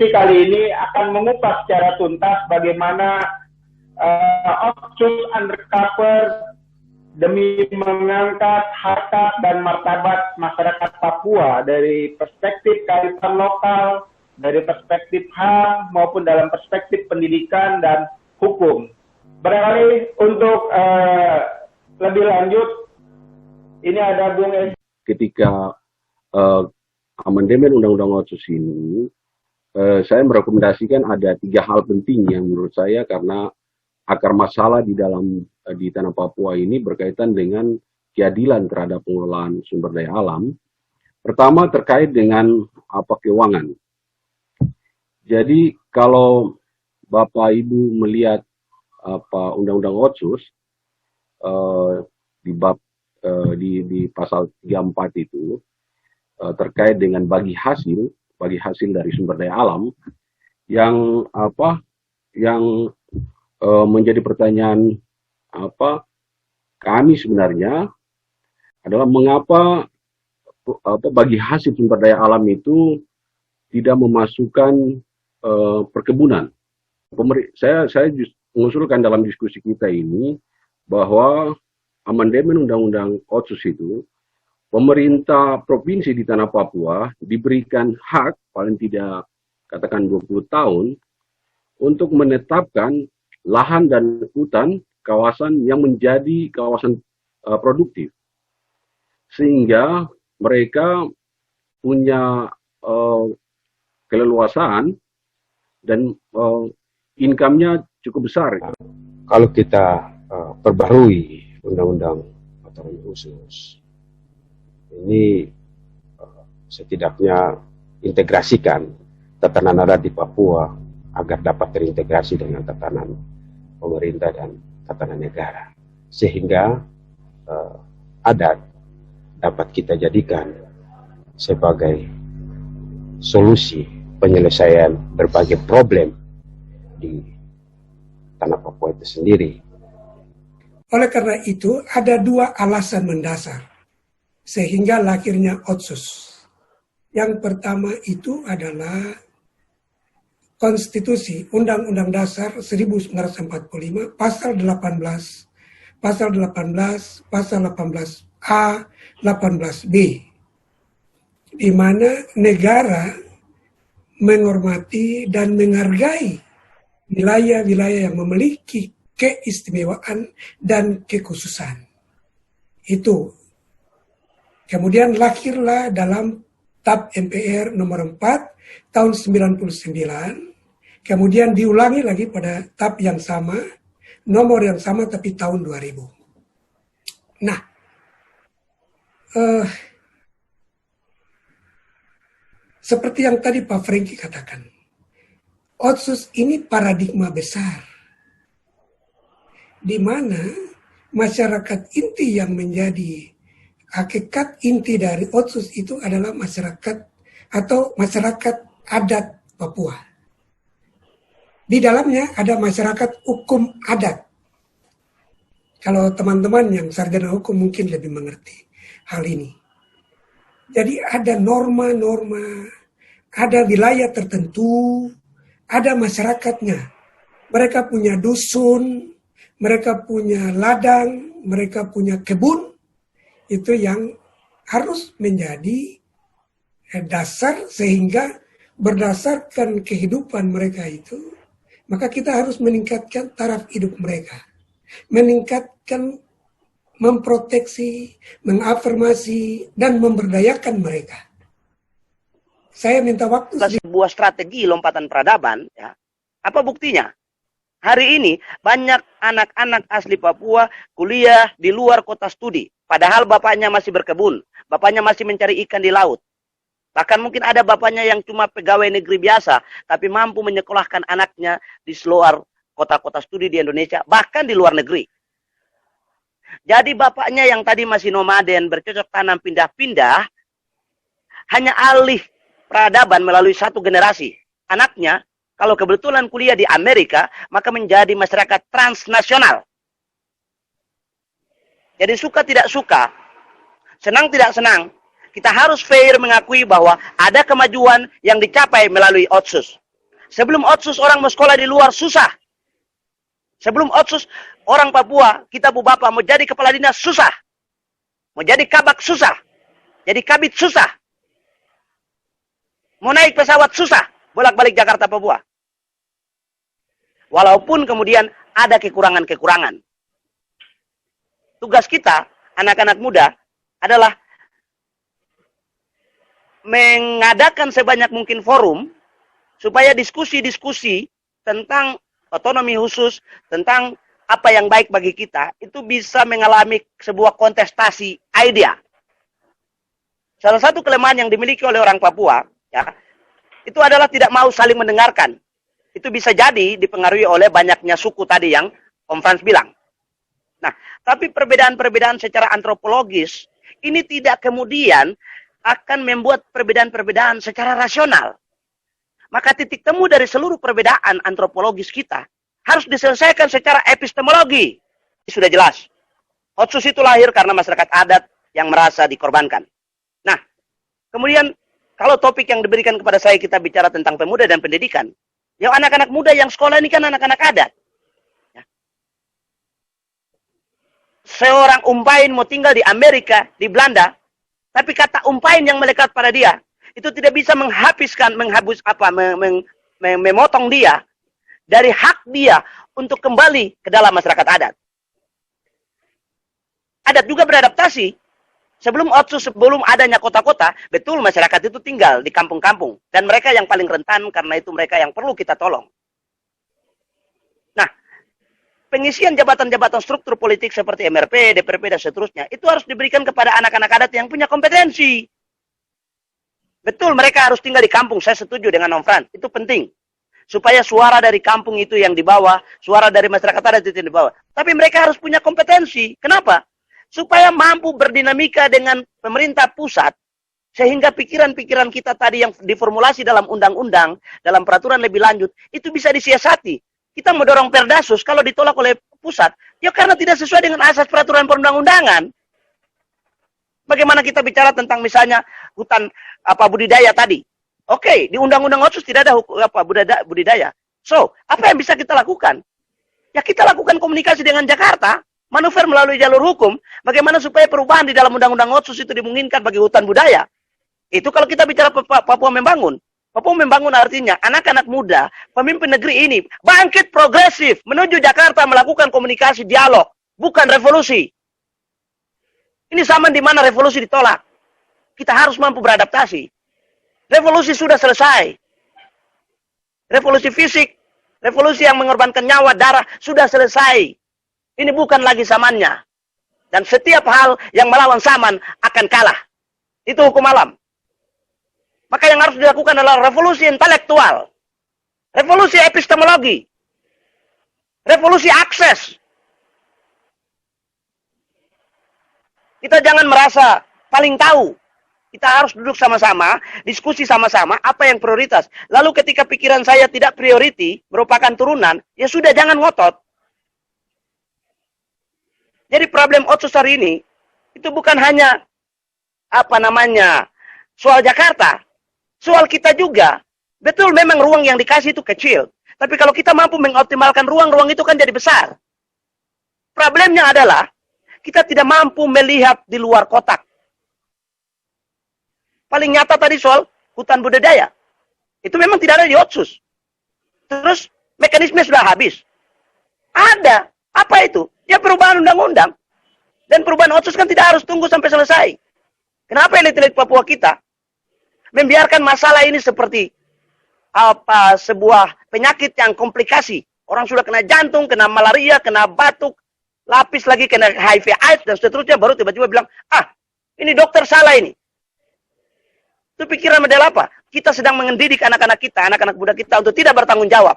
diskusi kali ini akan mengupas secara tuntas bagaimana Otsus undercover demi mengangkat harkat dan martabat masyarakat Papua dari perspektif kearifan lokal, dari perspektif HAM maupun dalam perspektif pendidikan dan hukum. Barangkali untuk lebih lanjut, ini ada Bung Es. Ketika amandemen Undang-Undang Otsus ini, saya merekomendasikan ada 3 hal penting yang menurut saya karena akar masalah di tanah Papua ini berkaitan dengan keadilan terhadap pengelolaan sumber daya alam. Pertama terkait dengan keuangan. Jadi kalau Bapak Ibu melihat Undang-Undang Otsus di bab di pasal 34 itu terkait dengan bagi hasil dari sumber daya alam yang menjadi pertanyaan kami sebenarnya adalah mengapa bagi hasil sumber daya alam itu tidak memasukkan perkebunan. Saya mengusulkan dalam diskusi kita ini bahwa amandemen Undang-Undang Otsus itu pemerintah provinsi di tanah Papua diberikan hak paling tidak katakan 20 tahun untuk menetapkan lahan dan hutan kawasan yang menjadi kawasan produktif, sehingga mereka punya keleluasaan dan income-nya cukup besar. Kalau kita perbarui Undang-Undang Otonomi Khusus ini, setidaknya integrasikan tatanan adat di Papua agar dapat terintegrasi dengan tatanan pemerintah dan tatanan negara, sehingga adat dapat kita jadikan sebagai solusi penyelesaian berbagai problem di tanah Papua itu sendiri. Oleh karena itu, ada 2 alasan mendasar sehingga lahirnya Otsus. Yang pertama itu adalah Konstitusi Undang-Undang Dasar 1945 pasal 18, pasal 18, pasal 18A, 18B, di mana negara menghormati dan menghargai wilayah-wilayah yang memiliki keistimewaan dan kekhususan. Itu. Kemudian lahirlah dalam TAP MPR nomor 4 tahun 99, kemudian diulangi lagi pada TAP yang sama, nomor yang sama tapi tahun 2000. Nah, seperti yang tadi Pak Franky katakan, Otsus ini paradigma besar, di mana masyarakat inti yang menjadi hakikat inti dari Otsus itu adalah masyarakat atau masyarakat adat Papua. Di dalamnya ada masyarakat hukum adat. Kalau teman-teman yang sarjana hukum mungkin lebih mengerti hal ini. Jadi ada norma-norma, ada wilayah tertentu, ada masyarakatnya. Mereka punya dusun, mereka punya ladang, mereka punya kebun. Itu yang harus menjadi dasar, sehingga berdasarkan kehidupan mereka itu, maka kita harus meningkatkan taraf hidup mereka. Meningkatkan, memproteksi, mengafirmasi, dan memberdayakan mereka. Saya minta waktu. Sebuah strategi lompatan peradaban, ya. Apa buktinya? Hari ini banyak anak-anak asli Papua kuliah di luar kota studi. Padahal bapaknya masih berkebun, bapaknya masih mencari ikan di laut. Bahkan mungkin ada bapaknya yang cuma pegawai negeri biasa, tapi mampu menyekolahkan anaknya di seluruh kota-kota studi di Indonesia, bahkan di luar negeri. Jadi bapaknya yang tadi masih nomaden, bercocok tanam pindah-pindah, hanya alih peradaban melalui satu generasi. Anaknya, kalau kebetulan kuliah di Amerika, maka menjadi masyarakat transnasional. Jadi suka tidak suka, senang tidak senang, kita harus fair mengakui bahwa ada kemajuan yang dicapai melalui Otsus. Sebelum Otsus orang mau sekolah di luar susah. Sebelum Otsus orang Papua, kita bu bapak mau jadi kepala dinas susah. Mau jadi kabak susah. Jadi kabit susah. Mau naik pesawat susah. Bolak-balik Jakarta Papua. Walaupun kemudian ada kekurangan-kekurangan. Tugas kita, anak-anak muda, adalah mengadakan sebanyak mungkin forum supaya diskusi-diskusi tentang otonomi khusus, tentang apa yang baik bagi kita, itu bisa mengalami sebuah kontestasi ide. Salah satu kelemahan yang dimiliki oleh orang Papua, ya, itu adalah tidak mau saling mendengarkan. Itu bisa jadi dipengaruhi oleh banyaknya suku tadi yang Om Frans bilang. Nah, tapi perbedaan-perbedaan secara antropologis, ini tidak kemudian akan membuat perbedaan-perbedaan secara rasional. Maka titik temu dari seluruh perbedaan antropologis kita harus diselesaikan secara epistemologi. Ini sudah jelas. Otsus itu lahir karena masyarakat adat yang merasa dikorbankan. Nah, kemudian kalau topik yang diberikan kepada saya kita bicara tentang pemuda dan pendidikan, ya anak-anak muda yang sekolah ini kan anak-anak adat. Ya. Seorang umpain mau tinggal di Amerika, di Belanda, tapi kata umpain yang melekat pada dia, itu tidak bisa memotong dia dari hak dia untuk kembali ke dalam masyarakat adat. Adat juga beradaptasi. Sebelum Otsus, sebelum adanya kota-kota, betul masyarakat itu tinggal di kampung-kampung. Dan mereka yang paling rentan, karena itu mereka yang perlu kita tolong. Nah, pengisian jabatan-jabatan struktur politik seperti MRP, DPRP, dan seterusnya, itu harus diberikan kepada anak-anak adat yang punya kompetensi. Betul, mereka harus tinggal di kampung. Saya setuju dengan Om Frans. Itu penting. Supaya suara dari kampung itu yang dibawa, suara dari masyarakat adat itu yang dibawa. Tapi mereka harus punya kompetensi. Kenapa? Supaya mampu berdinamika dengan pemerintah pusat. Sehingga pikiran-pikiran kita tadi yang diformulasi dalam undang-undang, dalam peraturan lebih lanjut, itu bisa disiasati. Kita mau dorong Perdasus, kalau ditolak oleh pusat, ya karena tidak sesuai dengan asas peraturan perundang-undangan. Bagaimana kita bicara tentang misalnya hutan budidaya tadi? Oke, di Undang-Undang Otsus tidak ada budidaya. So, apa yang bisa kita lakukan? Ya kita lakukan komunikasi dengan Jakarta, manuver melalui jalur hukum, bagaimana supaya perubahan di dalam Undang-Undang Otsus itu dimungkinkan bagi hutan budaya. Itu kalau kita bicara Papua Membangun. Papua Membangun artinya anak-anak muda, pemimpin negeri ini, bangkit progresif, menuju Jakarta melakukan komunikasi dialog, bukan revolusi. Ini zaman di mana revolusi ditolak. Kita harus mampu beradaptasi. Revolusi sudah selesai. Revolusi fisik, revolusi yang mengorbankan nyawa, darah, sudah selesai. Ini bukan lagi zamannya. Dan setiap hal yang melawan zaman akan kalah. Itu hukum alam. Maka yang harus dilakukan adalah revolusi intelektual. Revolusi epistemologi. Revolusi akses. Kita jangan merasa paling tahu. Kita harus duduk sama-sama, diskusi sama-sama, apa yang prioritas. Lalu ketika pikiran saya tidak priority, merupakan turunan, ya sudah jangan ngotot. Jadi problem Otsus hari ini, itu bukan hanya, soal Jakarta. Soal kita juga. Betul memang ruang yang dikasih itu kecil. Tapi kalau kita mampu mengoptimalkan ruang-ruang itu kan jadi besar. Problemnya adalah, kita tidak mampu melihat di luar kotak. Paling nyata tadi soal hutan budidaya. Itu memang tidak ada di Otsus. Terus mekanisme sudah habis. Ada. Apa itu? Ya perubahan undang-undang. Dan perubahan Otsus kan tidak harus tunggu sampai selesai. Kenapa elit-elit Papua kita membiarkan masalah ini seperti sebuah penyakit yang komplikasi. Orang sudah kena jantung, kena malaria, kena batuk, lapis lagi kena HIV AIDS dan seterusnya, baru tiba-tiba bilang, ini dokter salah ini. Itu pikiran model apa? Kita sedang mendidik anak-anak kita, anak-anak muda kita untuk tidak bertanggung jawab.